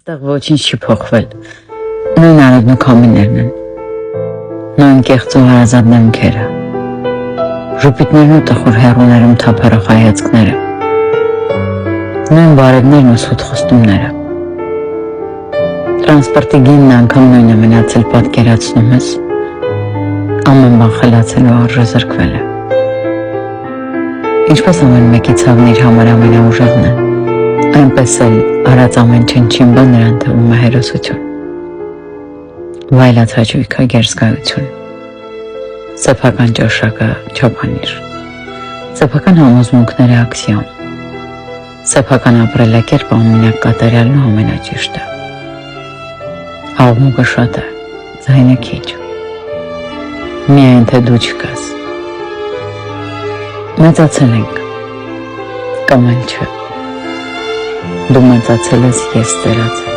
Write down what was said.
Այստեղ ոչինչ չի փոխվել։ Նույն արևն ու քամիներն են։ Նույն կեղծ ու հարազատ դեմքերը։ Ժուպիտներն ու տխուր հեռուներում թափառող հայացքները։ Նույն բարևներն ու սուտ խոստումները։ Տրանսպորտի գինն անգամ նույնը մնացել պատկերացնում ես։ Ամեն բան խլացել ու արժեզրկվել է։ Ինչպես ամեն մեկի ցավն իր համար ամենաուժեղն է, այնպես էլ արած ամեն չնչին բան նրան թվում է հերոսություն, վայելած հաճույքը գերզգայություն, սեփական ճաշակը չափանիշ, սեփական համոզմունքները աքսիոմ, սեփական ապրելակերպը ամենակ կատարյալն ու ամենաճիշտը։ Աղմուկը շատ է, ձայնը քիչ, միայն թե դու չկաս։ Մեծացել ենք, կամ էլ չէ, դու մեծացել ես, ես ստերացել։